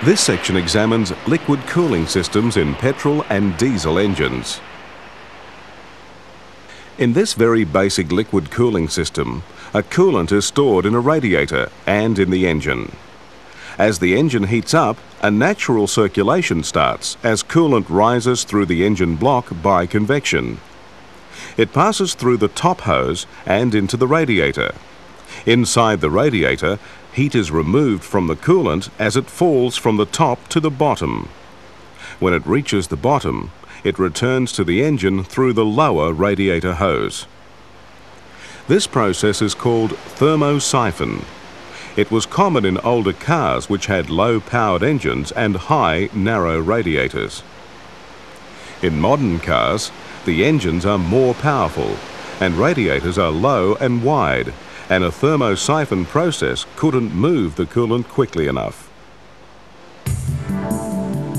This section examines liquid cooling systems in petrol and diesel engines. In this very basic liquid cooling system, a coolant is stored in a radiator and in the engine. As the engine heats up, a natural circulation starts as coolant rises through the engine block by convection. It passes through the top hose and into the radiator. Inside the radiator, heat is removed from the coolant as it falls from the top to the bottom. When it reaches the bottom, it returns to the engine through the lower radiator hose. This process is called thermosiphon. It was common in older cars which had low-powered engines and high, narrow radiators. In modern cars, the engines are more powerful and radiators are low and wide, and a thermosiphon process couldn't move the coolant quickly enough.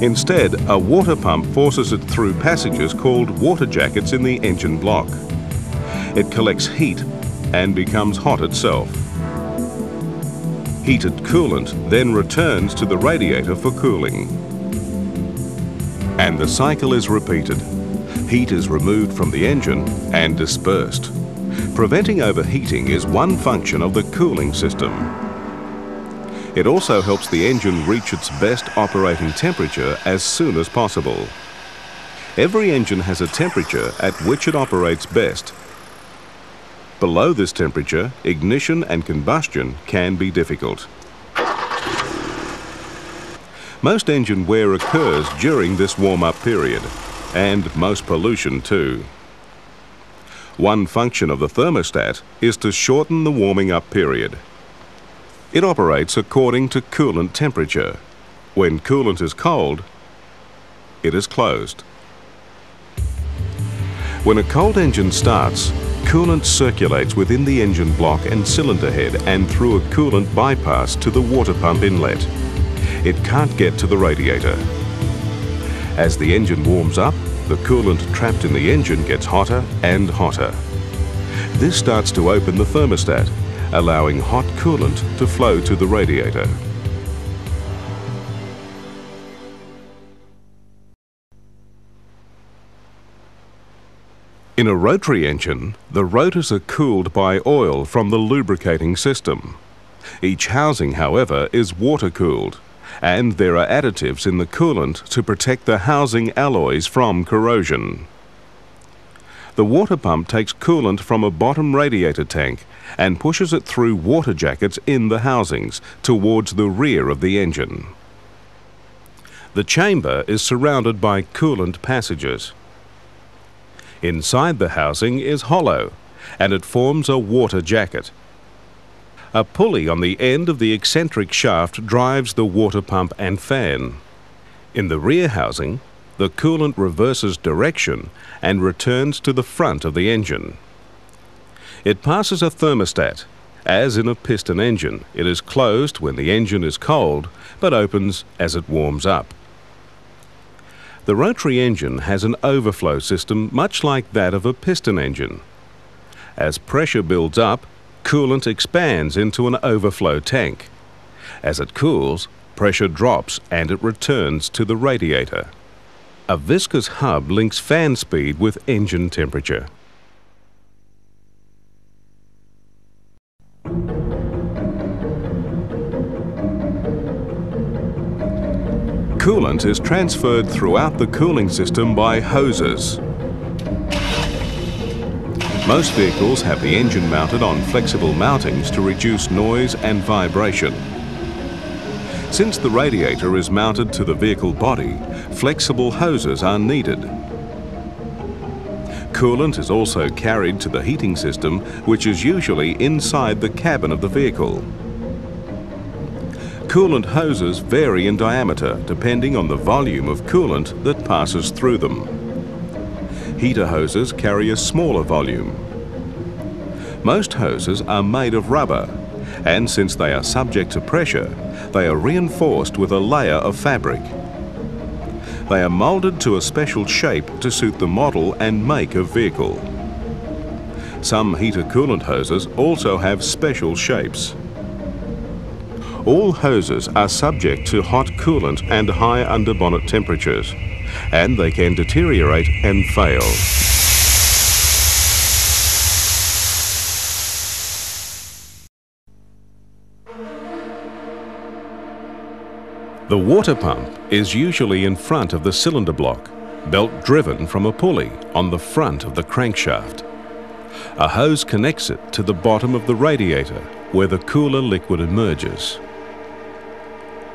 Instead, a water pump forces it through passages called water jackets in the engine block. It collects heat and becomes hot itself. Heated coolant then returns to the radiator for cooling. And the cycle is repeated. Heat is removed from the engine and dispersed. Preventing overheating is one function of the cooling system. It also helps the engine reach its best operating temperature as soon as possible. Every engine has a temperature at which it operates best. Below this temperature, ignition and combustion can be difficult. Most engine wear occurs during this warm-up period, and most pollution too. One function of the thermostat is to shorten the warming-up period. It operates according to coolant temperature. When coolant is cold, it is closed. When a cold engine starts, coolant circulates within the engine block and cylinder head and through a coolant bypass to the water pump inlet. It can't get to the radiator. As the engine warms up, the coolant trapped in the engine gets hotter and hotter. This starts to open the thermostat, allowing hot coolant to flow to the radiator. In a rotary engine, the rotors are cooled by oil from the lubricating system. Each housing, however, is water-cooled, and there are additives in the coolant to protect the housing alloys from corrosion. The water pump takes coolant from a bottom radiator tank and pushes it through water jackets in the housings towards the rear of the engine. The chamber is surrounded by coolant passages. Inside the housing is hollow, and it forms a water jacket. A pulley on the end of the eccentric shaft drives the water pump and fan. In the rear housing, the coolant reverses direction and returns to the front of the engine. It passes a thermostat. As in a piston engine, it is closed when the engine is cold, but opens as it warms up. The rotary engine has an overflow system much like that of a piston engine. As pressure builds up, coolant expands into an overflow tank. As it cools, pressure drops and it returns to the radiator. A viscous hub links fan speed with engine temperature. Coolant is transferred throughout the cooling system by hoses. Most vehicles have the engine mounted on flexible mountings to reduce noise and vibration. Since the radiator is mounted to the vehicle body, flexible hoses are needed. Coolant is also carried to the heating system, which is usually inside the cabin of the vehicle. Coolant hoses vary in diameter depending on the volume of coolant that passes through them. Heater hoses carry a smaller volume. Most hoses are made of rubber, and since they are subject to pressure, they are reinforced with a layer of fabric. They are molded to a special shape to suit the model and make of vehicle. Some heater coolant hoses also have special shapes. All hoses are subject to hot coolant and high underbonnet temperatures, and they can deteriorate and fail. The water pump is usually in front of the cylinder block, belt driven from a pulley on the front of the crankshaft. A hose connects it to the bottom of the radiator where the cooler liquid emerges.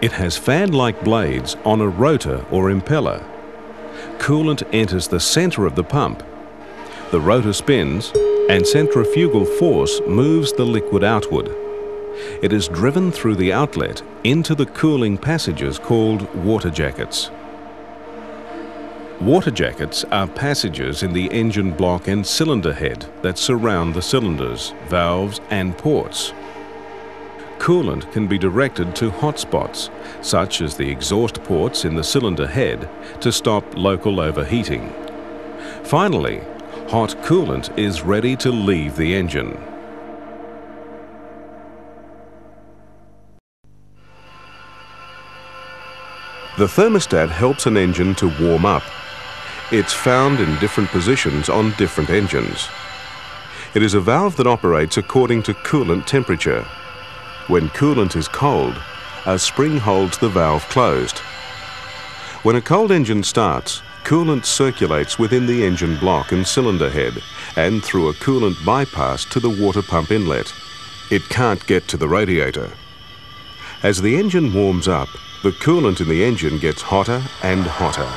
It has fan-like blades on a rotor or impeller. Coolant enters the center of the pump. The rotor spins and centrifugal force moves the liquid outward. It is driven through the outlet into the cooling passages called water jackets. Water jackets are passages in the engine block and cylinder head that surround the cylinders, valves and ports. Coolant can be directed to hotspots, such as the exhaust ports in the cylinder head, to stop local overheating. Finally, hot coolant is ready to leave the engine. The thermostat helps an engine to warm up. It's found in different positions on different engines. It is a valve that operates according to coolant temperature. When coolant is cold, a spring holds the valve closed. When a cold engine starts, coolant circulates within the engine block and cylinder head and through a coolant bypass to the water pump inlet. It can't get to the radiator. As the engine warms up, the coolant in the engine gets hotter and hotter.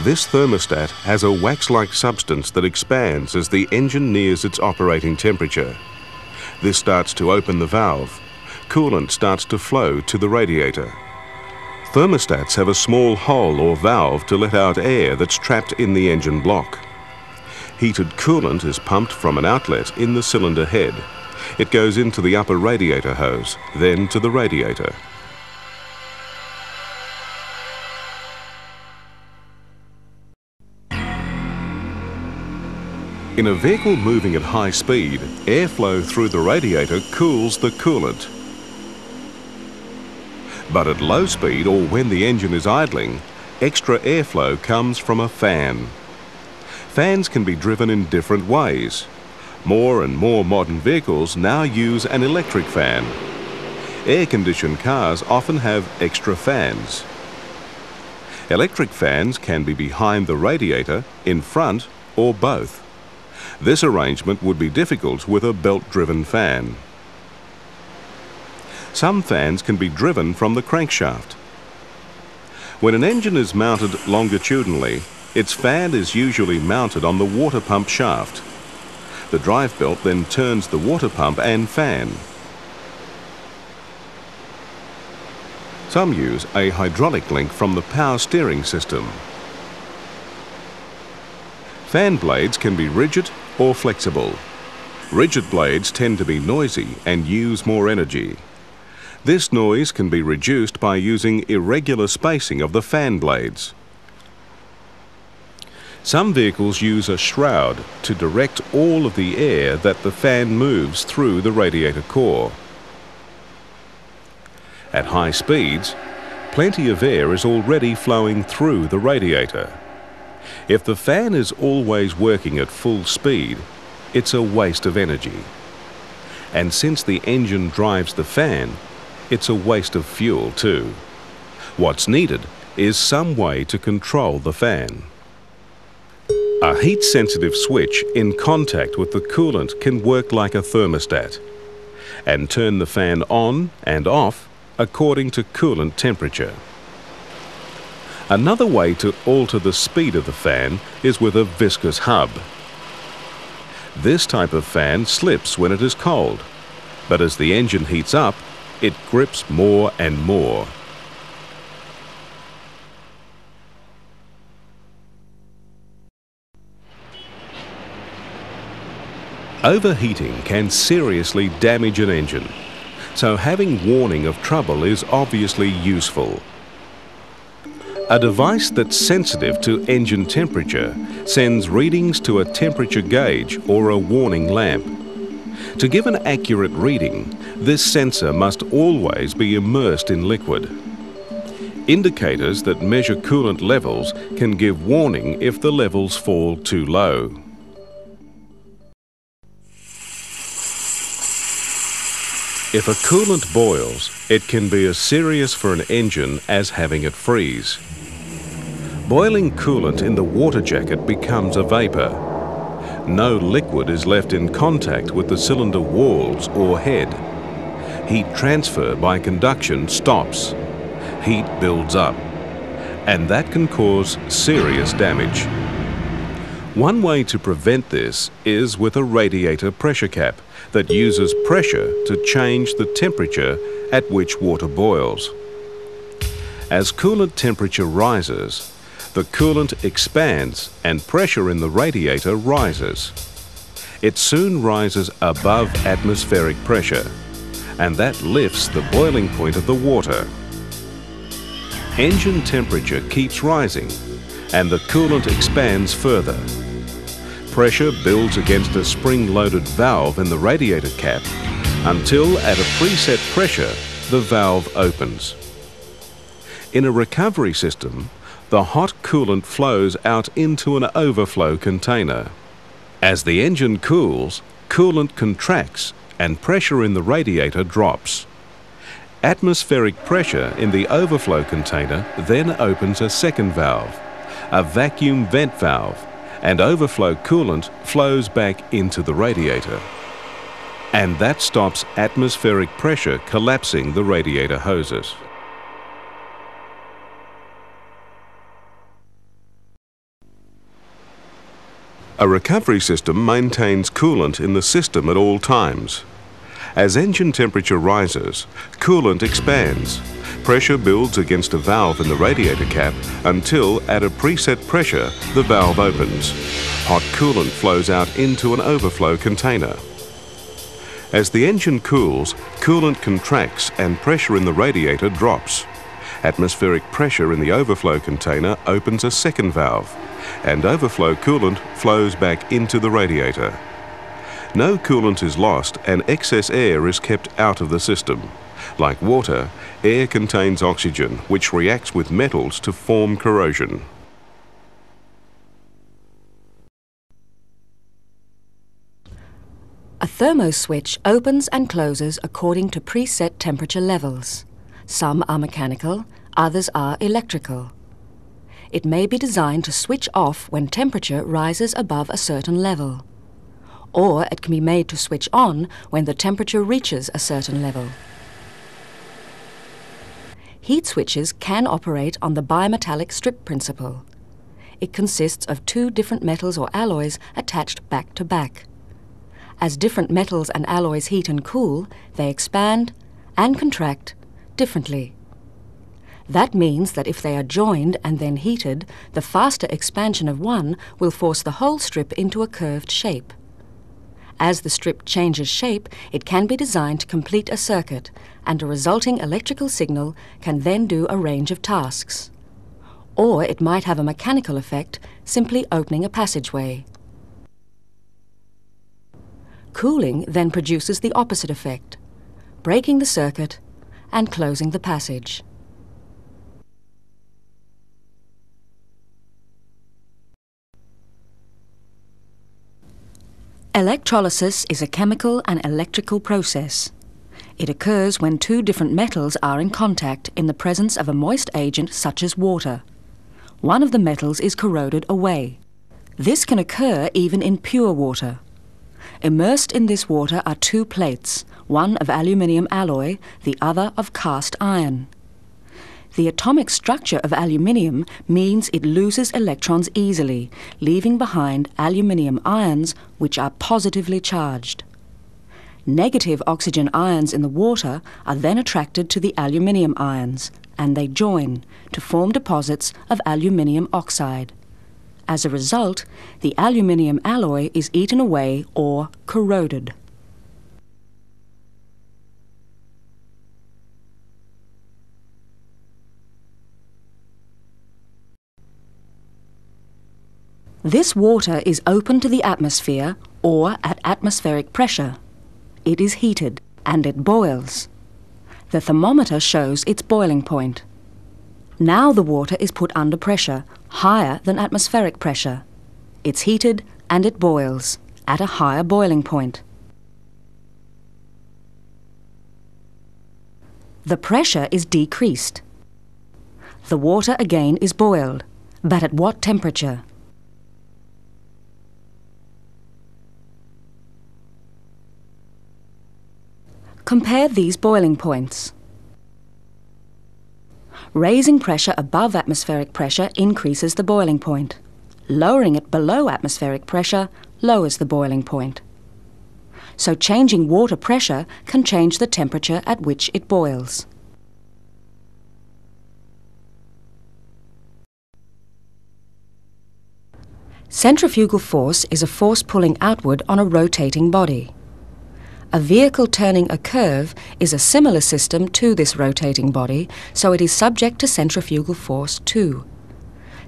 This thermostat has a wax-like substance that expands as the engine nears its operating temperature. This starts to open the valve. Coolant starts to flow to the radiator. Thermostats have a small hole or valve to let out air that's trapped in the engine block. Heated coolant is pumped from an outlet in the cylinder head. It goes into the upper radiator hose, then to the radiator. In a vehicle moving at high speed, airflow through the radiator cools the coolant. But at low speed or when the engine is idling, extra airflow comes from a fan. Fans can be driven in different ways. More and more modern vehicles now use an electric fan. Air-conditioned cars often have extra fans. Electric fans can be behind the radiator, in front, or both. This arrangement would be difficult with a belt-driven fan. Some fans can be driven from the crankshaft. When an engine is mounted longitudinally, its fan is usually mounted on the water pump shaft. The drive belt then turns the water pump and fan. Some use a hydraulic link from the power steering system. Fan blades can be rigid or flexible. Rigid blades tend to be noisy and use more energy. This noise can be reduced by using irregular spacing of the fan blades. Some vehicles use a shroud to direct all of the air that the fan moves through the radiator core. At high speeds, plenty of air is already flowing through the radiator. If the fan is always working at full speed, it's a waste of energy. And since the engine drives the fan, it's a waste of fuel too. What's needed is some way to control the fan. A heat-sensitive switch in contact with the coolant can work like a thermostat and turn the fan on and off according to coolant temperature. Another way to alter the speed of the fan is with a viscous hub. This type of fan slips when it is cold, but as the engine heats up, it grips more and more. Overheating can seriously damage an engine, so having warning of trouble is obviously useful. A device that's sensitive to engine temperature sends readings to a temperature gauge or a warning lamp. To give an accurate reading, This sensor must always be immersed in liquid. Indicators that measure coolant levels can give warning if the levels fall too low. If a coolant boils, it can be as serious for an engine as having it freeze. Boiling coolant in the water jacket becomes a vapour. No liquid is left in contact with the cylinder walls or head. Heat transfer by conduction stops. Heat builds up, and that can cause serious damage. One way to prevent this is with a radiator pressure cap that uses pressure to change the temperature at which water boils. As coolant temperature rises, the coolant expands and pressure in the radiator rises. It soon rises above atmospheric pressure, and that lifts the boiling point of the water. Engine temperature keeps rising, and the coolant expands further. Pressure builds against a spring-loaded valve in the radiator cap until at a preset pressure the valve opens. In a recovery system, the hot coolant flows out into an overflow container. As the engine cools, coolant contracts and pressure in the radiator drops. Atmospheric pressure in the overflow container then opens a second valve, a vacuum vent valve, and overflow coolant flows back into the radiator. And that stops atmospheric pressure collapsing the radiator hoses. A recovery system maintains coolant in the system at all times. As engine temperature rises, coolant expands. Pressure builds against a valve in the radiator cap until, at a preset pressure, the valve opens. Hot coolant flows out into an overflow container. As the engine cools, coolant contracts and pressure in the radiator drops. Atmospheric pressure in the overflow container opens a second valve, and overflow coolant flows back into the radiator. No coolant is lost and excess air is kept out of the system. Like water, air contains oxygen, which reacts with metals to form corrosion. A thermoswitch opens and closes according to preset temperature levels. Some are mechanical, others are electrical. It may be designed to switch off when temperature rises above a certain level, or it can be made to switch on when the temperature reaches a certain level. Heat switches can operate on the bimetallic strip principle. It consists of two different metals or alloys attached back to back. As different metals and alloys heat and cool, they expand and contract differently. That means that if they are joined and then heated, the faster expansion of one will force the whole strip into a curved shape. As the strip changes shape, it can be designed to complete a circuit, and a resulting electrical signal can then do a range of tasks. Or it might have a mechanical effect, simply opening a passageway. Cooling then produces the opposite effect, breaking the circuit and closing the passage. Electrolysis is a chemical and electrical process. It occurs when two different metals are in contact in the presence of a moist agent such as water. One of the metals is corroded away. This can occur even in pure water. Immersed in this water are two plates, one of aluminium alloy, the other of cast iron. The atomic structure of aluminium means it loses electrons easily, leaving behind aluminium ions which are positively charged. Negative oxygen ions in the water are then attracted to the aluminium ions, and they join to form deposits of aluminium oxide. As a result, the aluminium alloy is eaten away or corroded. This water is open to the atmosphere or at atmospheric pressure. It is heated, and it boils. The thermometer shows its boiling point. Now the water is put under pressure, higher than atmospheric pressure. It's heated and it boils at a higher boiling point. The pressure is decreased. The water again is boiled, but at what temperature? Compare these boiling points. Raising pressure above atmospheric pressure increases the boiling point. Lowering it below atmospheric pressure lowers the boiling point. So changing water pressure can change the temperature at which it boils. Centrifugal force is a force pulling outward on a rotating body. A vehicle turning a curve is a similar system to this rotating body, so it is subject to centrifugal force too.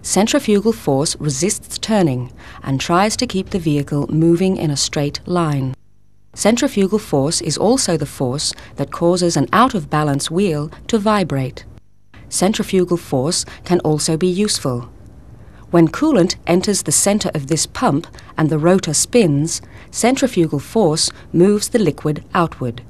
Centrifugal force resists turning and tries to keep the vehicle moving in a straight line. Centrifugal force is also the force that causes an out-of-balance wheel to vibrate. Centrifugal force can also be useful. When coolant enters the center of this pump and the rotor spins, centrifugal force moves the liquid outward.